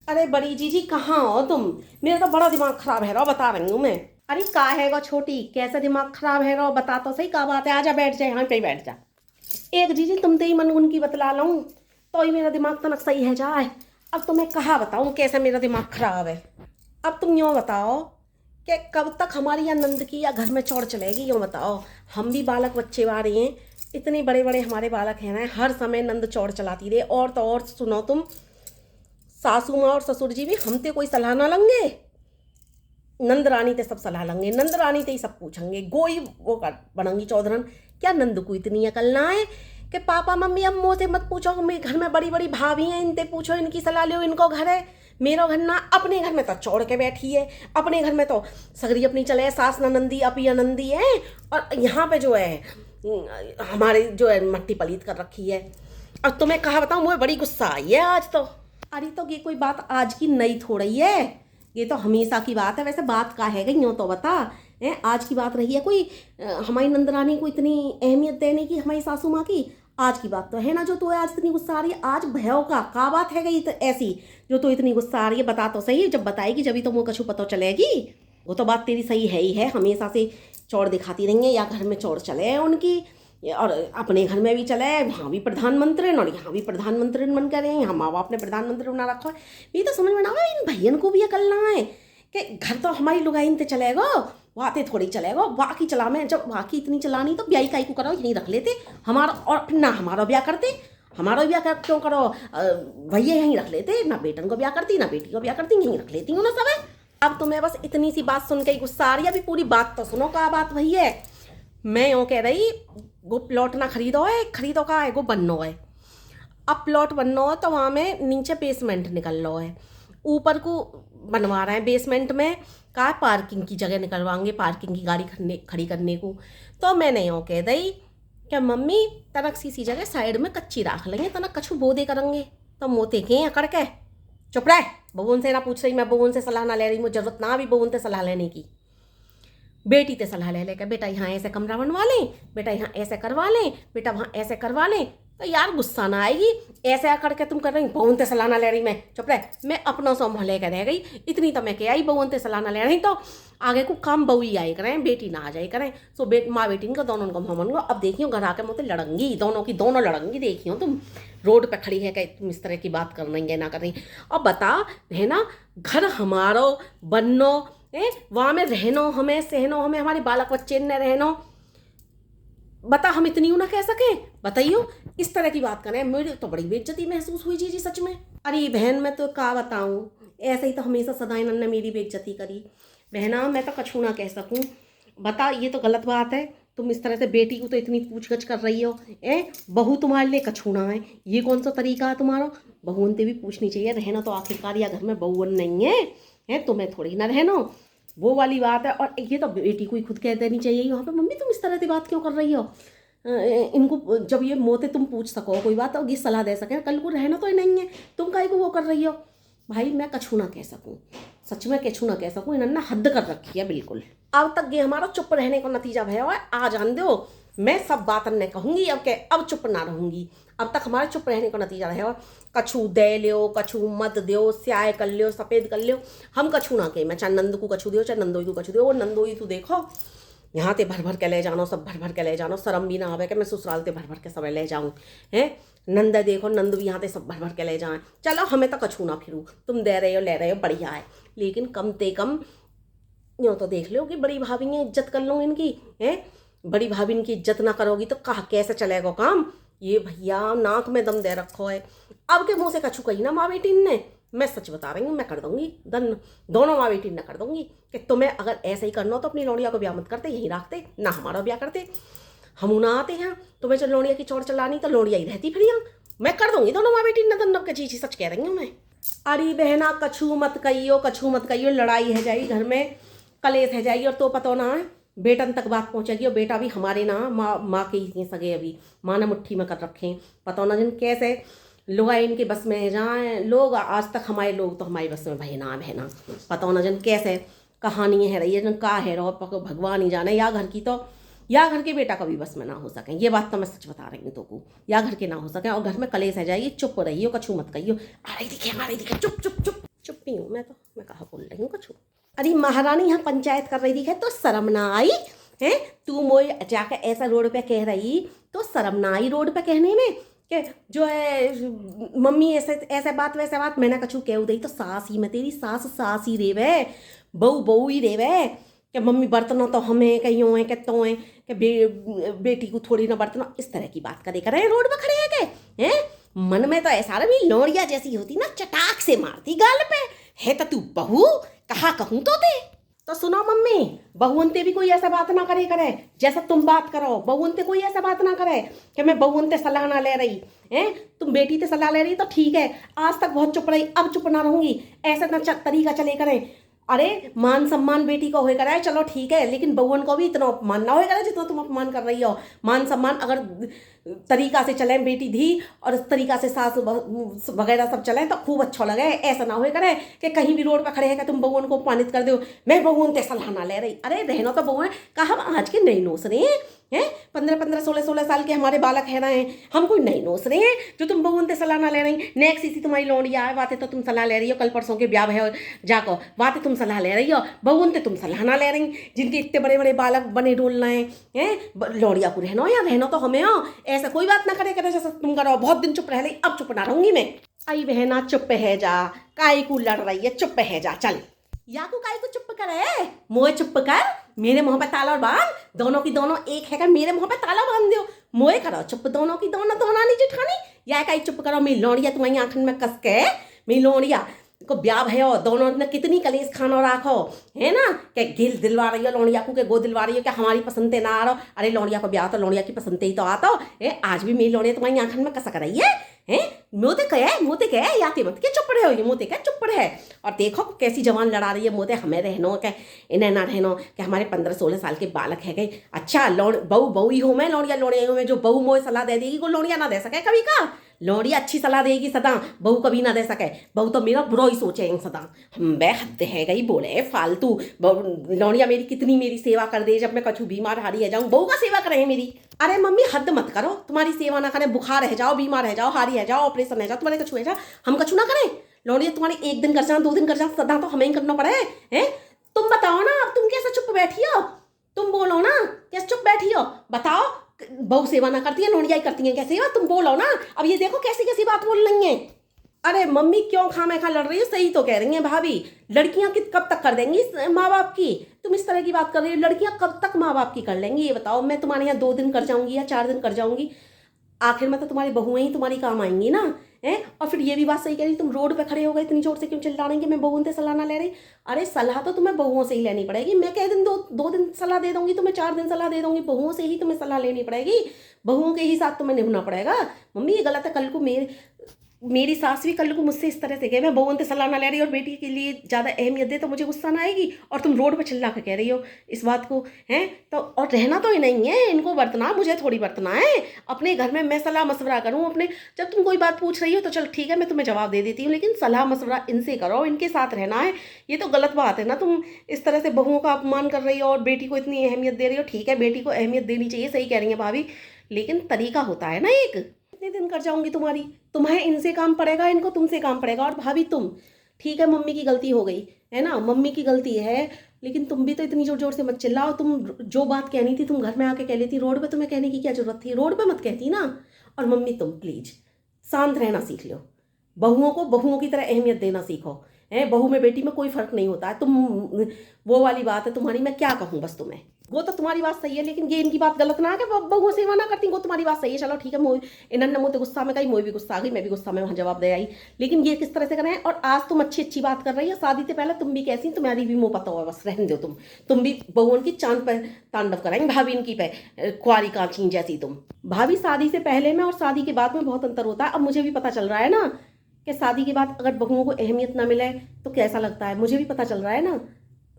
अरे बड़ी जीजी कहाँ हो तुम? मेरा तो बड़ा दिमाग खराब है रो, बता रही हूँ मैं। अरे का है गो छोटी, कैसे दिमाग खराब है रो, बता तो सही का बात है। आजा बैठ जा, यहाँ पे ही बैठ जा। एक जीजी तुम तो ही मनगुन की बतला लूँ तो ही मेरा दिमाग तनक सही है जाए। अब तुम्हें कहा बताऊँ कैसे मेरा दिमाग खराब है। अब तुम यूँ बताओ कि कब तक हमारी या नंद की या घर में चौड़ चलेगी, यूँ बताओ। हम भी बालक बच्चे वाले हैं, इतने बड़े बड़े हमारे बालक हैं ना, हर समय नंद चौड़ चलाती रहे। और तो और सुनो तुम, सासू माँ और ससुर जी भी हम ते कोई सलाह ना लेंगे, नंद रानी ते सब सलाह लेंगे, नंद रानी ते ही सब पूछेंगे। गोई वो कर बनंगी चौधरन। क्या नंद को इतनी अकल ना है कि पापा मम्मी अब मुँह से मत पूछो, मेरे घर में बड़ी बड़ी भाभी हैं, इनते पूछो, इनकी सलाह लो, इनको घर है। मेरा घर ना, अपने घर में तो चौड़ के बैठी है, अपने घर में तो सगरी अपनी चले, सास ननंदी अपी आनंदी है, और यहाँ पे जो है हमारे जो है मट्टी पलीत कर रखी है। अब तुम्हें कहा बताऊँ, मुझे बड़ी गुस्सा आई है आज तो। अरे तो ये कोई बात आज की नई थोड़ी है, ये तो हमेशा की बात है। वैसे बात का है गई यूँ तो बता है, आज की बात रही है कोई हमारी नंदरानी को इतनी अहमियत देने की, हमारी सासू माँ की? आज की बात तो है ना जो तो आज इतनी गुस्सा आ रही है। आज भैया का बात है गई तो ऐसी जो तो इतनी गुस्सा आ रही है? बता तो सही, जब बताएगी जब ही तो मुँह कछू पता चलेगी। वो तो बात तेरी सही है ही है, हमेशा से चौड़ दिखाती रही है, या घर में चौड़ चले हैं उनकी, और अपने घर में भी चले, वहाँ भी प्रधानमंत्री और यहाँ भी प्रधानमंत्री बन कर रहे हैं, यहाँ माँ बाप ने प्रधानमंत्री बना रखा है। ये तो समझ में ना आया इन भैयन को भी अकल ना है कि घर तो हमारी लुगाइन ते चलेगा, वाते थोड़ी चलेगा, बाकी चला में जब बाकी इतनी चलानी तो ब्याई काई को करो, यहीं रख लेते हमारा, और फिर ना हमारा ब्याह करते, हमारा ब्याह कर क्यों करो, भैया यहीं रख लेते, ना बेटन को ब्याह करती ना बेटी को ब्याह करती, यहीं रख लेती हूँ ना सब है। अब तुम्हें बस इतनी सी बात सुन के ही गुस्सा आ रही है, अभी पूरी बात तो सुनो। का बात वही है, मैं यूँ कह रही, वो प्लॉट ना खरीदो है, खरीदो का है वो बननो है। अब प्लॉट बननो है तो वहाँ में नीचे बेसमेंट निकल लो है, ऊपर को बनवा रहे हैं बेसमेंट में का पार्किंग की जगह निकलवाएंगे, पार्किंग की गाड़ी खड़ी करने को। तो मैंने यूँ कह दी क्या मम्मी तनक सी जगह साइड में कच्ची रख लेंगे, तनक कछू बोदे करेंगे। तो मोते के अकड़ के चुप रहे, बबून से ना पूछ रही, मैं बबून से सलाह ना ले रही, मुझे जरूरत ना भी बबून से सलाह लेने की। बेटी ते सलाह ले लेकर, बेटा यहाँ ऐसे कमरा बनवा लें, बेटा यहाँ ऐसे करवा लें, बेटा वहाँ ऐसे करवा लें। तो यार गुस्सा ना आएगी? ऐसे करके तुम कर रही, बहून ते सलाह ना ले रही, मैं चुप रहे, मैं अपनों से मोह लेकर रह गई। इतनी तो मैं क्या आई, बहून ते सलाह ना ले रही तो आगे को काम बहू ही आए करें, बेटी ना आ जाए करें। सो माँ बेटी का दोनों का मोह। अब देखियो घर आके मुझे लड़ंगी, दोनों की दोनों लड़ंगी। देखियो तुम रोड पे खड़ी है कि तुम इस तरह की बात कर रही है ना कर रही। अब बता है ना, घर हमारो बनो वहाँ में रहनो, हमें सहनो, हमें हमारे बालक बच्चे ने रहनो। बता हम इतनी ना कह सके? बताइयो इस तरह की बात करें, मेरी तो बड़ी बेइज्जती महसूस हुई जी सच में। अरे बहन मैं तो का बताऊं, ऐसे ही तो हमेशा सदाई ने मेरी बेइज्जती करी। बहना मैं तो कछू ना कह सकूं। बता ये तो गलत बात है, तुम इस तरह से बेटी को तो इतनी पूछगछ कर रही हो। बहू तुम्हारे लिए कछूना है, ये कौन सा तरीका है तुम्हारा? बहुन ते भी पूछनी चाहिए, रहना तो आखिरकार या घर में बहुवन नहीं है तुम्हें थोड़ी ना रहना, वो वाली बात है। और ये तो बेटी को ही खुद कह देनी चाहिए यहाँ पे, मम्मी तुम इस तरह की बात क्यों कर रही हो? इनको जब ये मोते तुम पूछ सको कोई बात, और ये सलाह दे सके, कल को रहना तो ही नहीं है, तुम काहे को वो कर रही हो? भाई मैं कछू ना कह सकूँ, सच में कछू ना कह सकूँ, इन्होंने हद कर रखी है बिल्कुल। अब तक ये हमारा चुप रहने का नतीजा भया हुआ है, आ जान दो मैं सब बात ने कहूँगी, अब चुप ना रहूँगी। अब तक हमारे चुप रहने का नतीजा रहे, और कछू दे लियो, कछू मत दियो, स्याह कर लियो, सफ़ेद कर लियो, हम कछू ना कहे। मैं चाहे नंद को कछू दियो, चाहे नंदोई को कछू दियो, वो नंदोई तू देखो यहाँ ते भर भर के ले जानो, सब भर भर के ले जानो, शर्म भी ना आवे कि मैं ससुराल ते भर भर के सब ले जाऊँ हैं। नंद देखो, नंद भी यहाँ ते सब भर भर के ले जाएँ। चलो हमें तो कछू ना फिरू, तुम दे रहे हो ले रहे हो बढ़िया है, लेकिन कम ते कम यूँ तो देख लो कि बड़ी भाभी ने इज्जत कर लो इनकी है। बड़ी भाभी इनकी इज्जत ना करोगी तो कहा कैसे चलेगा काम? ये भैया नाक में दम दे रखो है। अब के मुँह से कछू कही ना माँ बेटी ने, मैं सच बता रही हूँ, मैं कर दूंगी दोनों माँ बेटी ने कर दूंगी कि तुम्हें अगर ऐसे ही करना हो तो अपनी लौड़िया को ब्याह मत करते, यहीं रखते ना हमारा ब्याह करते, हम ना आते हैं। तुम्हें जब लौड़िया की चौड़ चलानी तो लौड़िया ही रहती फिर यहाँ, मैं कर दूंगी दोनों माँ बेटी ने दन्नब के। चीज सच कह रही हूँ मैं। अरे बहना कछू मत कहियो, कछू मत कहियो, लड़ाई है जाएगी घर में, कलेश है जाएगी, और तो पता ना है बेटन तक बात पहुंचेगी, और बेटा भी हमारे ना माँ के ही सगे, अभी माँ ने मुट्ठी में कर रखे, पता ना जिन कैसे लोग इनके बस में जाए लोग। आज तक हमारे लोग तो हमारी बस में बहना बहना, पता ना जन कैसे कहानी है रही है, जन का है रो भगवान ही जाने। या घर की तो या घर के बेटा कभी बस में ना हो सकें, ये बात तो मैं सच बता रही हूँ तो को, या घर के ना हो सकें, और घर में कलेश है जाएगी। चुप रहियो, कछू मत कहियो। आ रही दिखे, चुप चुप चुप चुप ही हूँ मैं कहाँ बोल रही हूँ कुछ। अरे महारानी यहाँ पंचायत कर रही थी तो शर्म ना आई है? तू मोए जाकर ऐसा रोड पे कह रही तो शर्म ना आई रोड पे कहने में कि जो है मम्मी ऐसे ऐसे बात वैसे बात। मैंने कछु कह दई तो सास ही में तेरी सास ही रेवे, बहू ही रेवे कि मम्मी बर्तनों तो हमें कहीं हैं कि तो हैं कि बेटी को थोड़ी ना बर्तनों इस तरह की बात करे करे रोड पे खड़े हैं के हैं? मन में तो ऐसा रही लोरिया जैसी होती ना चटाक से मारती गाल पे है तो तू बहू कहाँ कहूँ तो सुनो मम्मी, बहुवंते भी कोई ऐसा बात ना करे करे जैसा तुम बात करो। बहुवंते कोई ऐसा बात ना करे कि मैं बहुवंते सलाह ना ले रही है। तुम बेटी से सलाह ले रही तो ठीक है, आज तक बहुत चुप रही, अब चुप ना रहूंगी। ऐसा ना तरीका चले करें। अरे मान सम्मान बेटी को हो कराए चलो ठीक है, लेकिन बहुवन को भी इतना अपमान ना हो कराए जितना तुम अपमान कर रही हो। मान सम्मान अगर तरीका से चले बेटी धी और इस तरीका से सास वगैरह सब चले तो खूब अच्छा लगे। ऐसा ना हो करे कि कहीं भी रोड पर खड़े हैं कि तुम बहुवन को अपमानित कर दो। मैं बहुवन ते सलाह ना ले रही। अरे रहना तो बहुवन कहा आज के नई नोस रहे हैं 15 16 साल के हमारे बालक है ना हैं, हम कोई नहीं नोस रहे हैं जो तुम बहुवन ते सलाह ना ले रही। नेक्स्ट इसी तुम्हारी लोनिया है बातें तो तुम सलाह ले रही हो। कल परसों के ब्याह है जाको बातें तुम सलाह ले रही हो, बहुवन ते तुम सलाह ना ले रही। जिनके इतने बड़े बड़े बालक बने डोलना है लोड़िया को रहना या रहना तो हमें हो। ऐसा कोई बात ना करे करे जैसा तुम करो। बहुत दिन चुप रह रही, अब चुप ना रहूंगी मैं। आई बहना चुप है जा, काई को लड़ रही है, चुप है जा चल। या को काई को चुप करे, मोए चुप कर। मेरे मुंह पे ताला बांध, दोनों की दोनों एक है का मेरे मुंह पे ताला बांध दो। मोए करो चुप दोनों की दोनों दोनानी जेठानी। या काई चुप करो। मेरी लोड़िया तुम्हारी आंखन में कस के मेरी लोड़िया को ब्याह भयो दोनों ने कितनी कलेश खाना राखो है ना कि गिल दिलवा रही हो लोड़िया को के गो दिलवा रही हो कि हमारी पसंद ना आ रहा। अरे लोड़िया को ब्याह तो लोड़िया की पसंद ही तो आता है। आज भी मेरी लोड़िया तुम्हारी आंखन में कसक रही है मोते कहे याते मत के चुप रहे हो। ये मोते क्या चुप रहे। और देखो कैसी जवान लड़ा रही है मोते हमें रहनो के इन्हें ना रहनो कि हमारे 15 16 साल के बालक है गए। अच्छा बहू ही हो मैं लोड़िया हूँ मैं जो बहू मोए सलाह दे देगी वो लोड़िया ना दे सके कभी का। लोड़िया अच्छी सलाह देगी सदा, बहू कभी ना दे सके। बहू तो मेरा बुरा ही सोचेंगे सदा। हम हद है गई बोले फालतू। लोड़िया मेरी कितनी मेरी सेवा कर दे जब मैं कछु बीमार हारी रह जाऊँ बहू का सेवा करे मेरी। अरे मम्मी हद मत करो, तुम्हारी सेवा ना करें बुखार रह जाओ बीमार रह जाओ हारी रह जाओ ऑपरेशन रह जाओ तुम्हारे कछु है जा हम कछु ना करें। लोड़िया तुम्हारी एक दिन कर जाओ 2 दिन कर जाओ सदा तो हमें ही करना पड़े है। तुम बताओ ना अब तुम कैसे चुप बैठी हो। तुम बोलो ना कैसे चुप बैठी हो बताओ। बहू सेवा ना करती है लोड़िया ही करती है क्या सेवा। तुम बोलो ना। अब ये देखो कैसी कैसी बात बोल रही है। अरे मम्मी क्यों खामे खा लड़ रही है। सही तो कह रही हैं भाभी। लड़कियां कब तक कर देंगी माँ बाप की। तुम इस तरह की बात कर रही हो। लड़कियां कब तक माँ बाप की कर लेंगी ये बताओ। मैं तुम्हारे यहाँ 2 दिन कर जाऊंगी या 4 दिन कर जाऊंगी, आखिर में तो तुम्हारी बहुएं ही तुम्हारी काम आएंगी ना है। और फिर ये भी बात सही कह रही तुम रोड पे खड़े हो गए इतनी जोर से क्यों चिल्ला रही कि मैं बहुओं से सलाह ना ले रही। अरे सलाह तो तुम्हें बहुओं से ही लेनी पड़ेगी। मैं कह दिन 2 दिन सलाह दे दूंगी तुम्हें, 4 दिन सलाह दे दूंगी, बहुओं से ही तुम्हें सलाह लेनी पड़ेगी। बहुओं के ही साथ तुम्हें निभना पड़ेगा। मम्मी ये गलत है। कल को मेरी सास भी कल को मुझसे इस तरह से कहे मैं बहुओं से सलाह ना ले रही और बेटी के लिए ज़्यादा अहमियत दे तो मुझे गुस्सा ना आएगी। और तुम रोड पे चिल्ला के कह रही हो इस बात को हैं तो। और रहना तो ही नहीं है इनको बरतना, मुझे थोड़ी बरतना है। अपने घर में मैं सलाह मशवरा करूँ अपने। जब तुम कोई बात पूछ रही हो तो चल ठीक है मैं तुम्हें जवाब दे देती हूँ, लेकिन सलाह मशवरा इनसे करो, इनके साथ रहना है। ये तो गलत बात है ना। तुम इस तरह से बहुओं का अपमान कर रही हो और बेटी को इतनी अहमियत दे रही हो। ठीक है बेटी को अहमियत देनी चाहिए, सही कह रही है भाभी, लेकिन तरीका होता है ना एक। कितने दिन कर जाऊंगी तुम्हें इनसे काम पड़ेगा, इनको तुमसे काम पड़ेगा। और भाभी तुम ठीक है मम्मी की गलती हो गई है ना, मम्मी की गलती है, लेकिन तुम भी तो इतनी जोर जोर से मत चिल्लाओ। तुम जो बात कहनी थी तुम घर में आके कह लेती, रोड पे तुम्हें कहने की क्या जरूरत थी। रोड पे मत कहती ना। और मम्मी तुम प्लीज शांत रहना सीख लो। बहुओं को बहुओं की तरह अहमियत देना सीखो है। बहू में बेटी में कोई फर्क नहीं होता है। तुम वो वाली बात है तुम्हारी, मैं क्या कहूँ बस तुम्हें। वो तो तुम्हारी बात सही है, लेकिन ये इनकी बात गलत ना है कि बहुओं सेवा ना करती। वो तुम्हारी बात सही है, चलो ठीक है। इन्होंने मुझे गुस्सा में कही, मोई भी गुस्सा आ गई, मैं भी गुस्सा में वहाँ जवाब दे आई। लेकिन ये किस तरह से करें। और आज तुम अच्छी अच्छी बात कर रही हो, शादी से पहले तुम भी कैसी, तुम्हारी भी मुँह पता हो, बस रहने दो। तुम भी बहुओं की चांद पर तांडव कराएंगे, भाभी इनकी पे कुआरी कांची जैसी तुम। भाभी शादी से पहले में और शादी के बाद में बहुत अंतर होता है। अब मुझे भी पता चल रहा है ना कि शादी के बाद अगर बहुओं को अहमियत ना मिले तो कैसा लगता है। मुझे भी पता चल रहा है ना,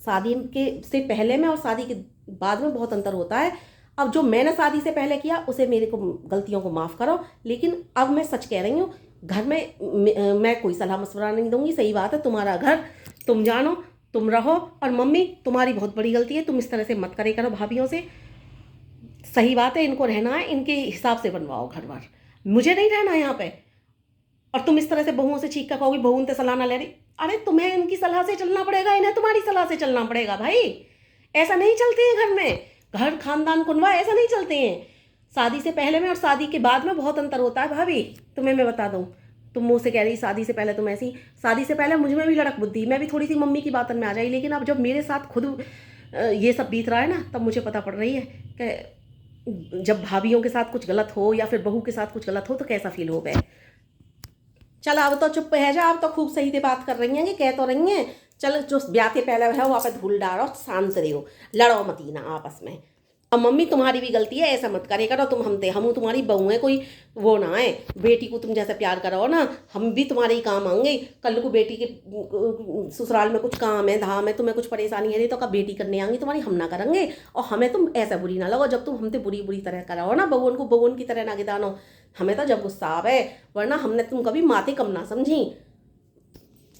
शादी के से पहले में और शादी के बाद में बहुत अंतर होता है। अब जो मैंने शादी से पहले किया उसे मेरे को गलतियों को माफ़ करो, लेकिन अब मैं सच कह रही हूँ। घर में मैं कोई सलाह मशवरा नहीं दूंगी। सही बात है, तुम्हारा घर तुम जानो तुम रहो। और मम्मी तुम्हारी बहुत बड़ी गलती है, तुम इस तरह से मत करे करो भाभीियों से। सही बात है, इनको रहना है, इनके हिसाब से बनवाओ घर बार। मुझे नहीं रहना यहाँ पे। और तुम इस तरह से बहुओं से चीख कर कहोगी बहुओं से सलाह ना ले रही। अरे तुम्हें इनकी सलाह से चलना पड़ेगा, इन्हें तुम्हारी सलाह से चलना पड़ेगा भाई। ऐसा नहीं चलते हैं घर में, घर खानदान कुनवा ऐसा नहीं चलते हैं। शादी से पहले में और शादी के बाद में बहुत अंतर होता है भाभी, तुम्हें मैं बता दूं। तुम मुँह से कह रही शादी से पहले तुम ऐसी, शादी से पहले मुझ में भी लड़क बुद्धि, मैं भी थोड़ी सी मम्मी की बातन में आ जाई, लेकिन अब जब मेरे साथ खुद ये सब बीत रहा है ना, तब मुझे पता पड़ रही है कि जब भाभीियों के साथ कुछ गलत हो या फिर बहू के साथ कुछ गलत हो तो कैसा फील हो गए। चल अब तो चुप है जा, अब तो खूब सही से बात कर रही हैं कि कह तो रही हैं। चल जो ब्याह के पहले है वहाँ पे धूल डालो, शांत रहो, लड़ो मती ना आपस में। अब मम्मी तुम्हारी भी गलती है, ऐसा मत करे करो तुम, हम तुम्हारी बहू है, कोई वो ना है। बेटी को तुम जैसे प्यार करो ना, हम भी तुम्हारे ही काम आएंगे। कल को बेटी के ससुराल में कुछ काम है धाम है, तुम्हें कुछ परेशानी है नहीं तो कब बेटी करने आएंगी तुम्हारी, हम ना करेंगे। और हमें तुम ऐसा बुरी ना लगो, जब तुम हमसे बुरी बुरी तरह कराओ ना, बहून को बहून की तरह ना गिदानो। हमें तो जब गुस्सा आवे, वरना हमने तुम कभी माते कम ना समझी,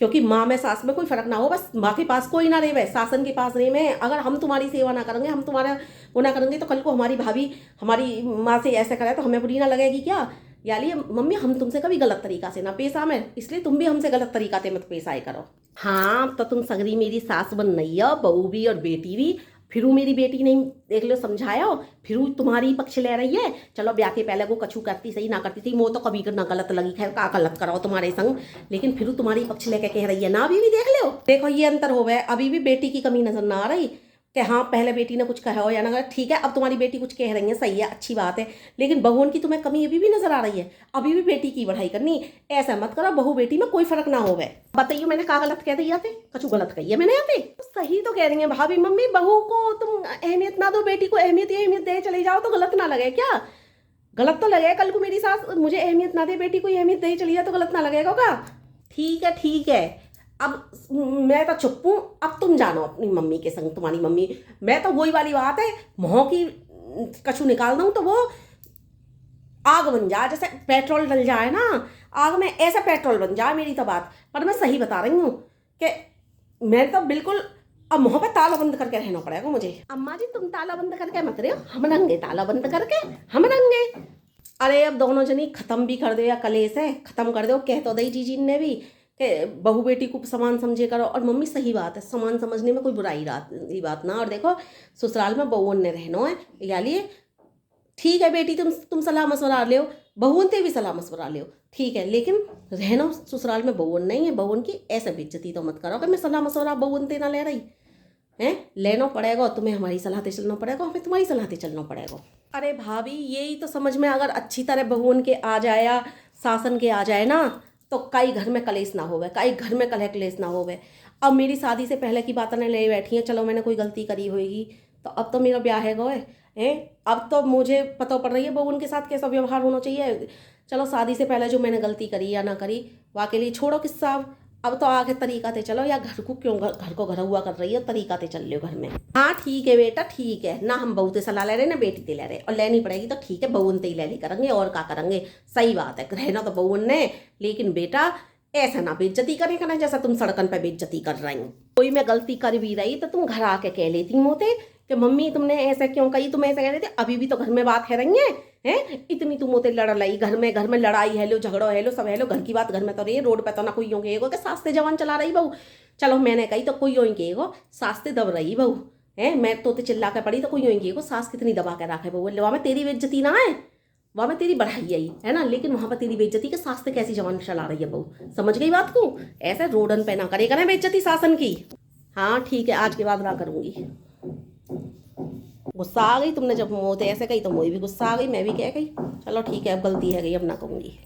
क्योंकि माँ में सास में कोई फर्क ना हो, बस माँ के पास कोई ना रहे, शासन के पास रहे में। अगर हम तुम्हारी सेवा ना करेंगे, हम तुम्हारा वो ना करेंगे, तो कल को हमारी भाभी हमारी माँ से ऐसा करे तो हमें बुरी ना लगेगी क्या? यानी मम्मी हम तुमसे कभी गलत तरीका से ना पेश आए, इसलिए तुम भी हमसे गलत तरीका से मत पेश आए करो। हाँ तो तुम सगरी मेरी सास बन नहीं हो, बहू भी और बेटी भी। फिर मेरी बेटी नहीं देख लो समझाया, फिर तुम्हारी पक्ष ले रही है। चलो ब्याह के पहले वो कछु करती सही ना करती थी, वो तो कभी ना गलत लगी, खैर का गलत कराओ तुम्हारे संग, लेकिन फिर तुम्हारी पक्ष लेके कह रही है ना। अभी भी देख लो, देखो ये अंतर हो गया, अभी भी बेटी की कमी नजर ना आ रही कि हाँ पहले बेटी ने कुछ कहा हो या ना कहा। ठीक है अब तुम्हारी बेटी कुछ कह रही है, सही है, अच्छी बात है, लेकिन बहुओं की तुम्हें कमी अभी भी नजर आ रही है। अभी भी बेटी की बढ़ाई करनी, ऐसा मत करो, बहू बेटी में कोई फर्क ना हो गए। बताइए मैंने कहा गलत कह दिया थे, कछु गलत कही है मैंने यहाँ पे? सही तो कह रही है भाभी। मम्मी बहू को तुम अहमियत ना दो, बेटी को अहमियत दे चले जाओ तो गलत ना लगे क्या? गलत तो लगे, कल को मेरी सास मुझे अहमियत ना दे, बेटी को अहमियत दे चली जाए तो गलत ना लगेगा क्या? ठीक है, अब मैं तो चुप हूँ, अब तुम जानो अपनी मम्मी के संग, तुम्हारी मम्मी। मैं तो वही वाली बात है, मुँह की कछु निकाल दूँ तो वो आग बन जाए, जैसे पेट्रोल डल जाए ना आग में, ऐसा पेट्रोल बन जाए मेरी तो बात। पर मैं सही बता रही हूँ कि मैं तो बिल्कुल अब मुँह पे ताला बंद करके रहना पड़ेगा मुझे। अम्मा जी तुम ताला बंद करके मत रहे हो, हम रहेंगे ताला बंद करके, हम रहेंगे। अरे अब दोनों जनी खत्म भी कर दो या कलेश है खत्म कर दो, कह तो दई जीजी ने भी कि बहू बेटी को समान समझे करो। और मम्मी सही बात है, समान समझने में कोई बुराई बात ना। और देखो ससुराल में बहुओं ने रहना है, या लिए ठीक है बेटी तुम सलाह मशवरा ले, बहुओं से भी सलाह मशवरा ले, ठीक है, लेकिन रहना ससुराल में बहुओं नहीं है। बहुओं की ऐसे बेइज्जती तो मत करो कि मैं सलाह मशवरा बहुओं से ना ले रही है। लेना पड़ेगा, तुम्हें हमारी सलाह से चलना पड़ेगा, हमें तुम्हारी सलाह से चलना पड़ेगा। अरे भाभी यही तो समझ में अगर अच्छी तरह बहुओं के आ जाए या शासन के आ जाए ना, तो कई घर में कलेश ना होवे, कई घर में कलह क्लेश ना होवे। अब मेरी शादी से पहले की बातें ले बैठी हैं, चलो मैंने कोई गलती करी होगी तो अब तो मेरा ब्याह है गए हैं, अब तो मुझे पता पड़ रही है बहू उनके साथ कैसा व्यवहार होना चाहिए। चलो शादी से पहले जो मैंने गलती करी या ना करी वाकई लिए छोड़ो किस्सा, अब तो आगे तरीका से चलो, या घर को क्यों घर को घर हुआ कर रही है, तरीका से चल लो घर में। हाँ ठीक है बेटा ठीक है ना, हम बहू से सलाह ले रहे ना बेटी से ले रहे, और लेनी पड़ेगी तो ठीक है बहू से ही ले ली करेंगे, और क्या करेंगे। सही बात है, रहना तो बहू ने, लेकिन बेटा ऐसा ना बेइज्जती करेगा ना जैसा तुम सड़कन पे बेइज्जती कर रही हो। कोई मैं गलती कर भी रही तो तुम घर आके कह लेती मोते कि मम्मी तुमने ऐसा क्यों कही, तुम ऐसा कह रहे थे, अभी भी तो घर में बात है रही है इतनी तुम मोते लड़ लाई, घर में लड़ाई है लो, झगड़ो है लो, सब है लो, घर की बात घर में तो रही है, रोड पे तो ना कोई यूँ कहेगा कि सास से जवान चला रही बहू। चलो मैंने कही तो कोई यूँ कहेगा सास से दब रही बहू है, मैं तो चिल्ला के पड़ी तो कोई यूँ कहेगा सास कितनी दबा के रखे बहू, वहाँ में तेरी बेइज्जती ना है, वहाँ में तेरी बढ़ाई आई है ना, लेकिन वहाँ पर तेरी बेइज्जती के सास से कैसी जवान चला रही है बहू। समझ गई बात को? ऐसे रोडन पे ना करेगा ना बेइज्जती शासन की। हाँ ठीक है, आज के बाद ना करूँगी। गुस्सा आ गई तुमने जब मोते ऐसे कही तो मुझे भी गुस्सा आ गई, मैं भी कह गई। चलो ठीक है अब गलती है गई, अब ना कहूँगी।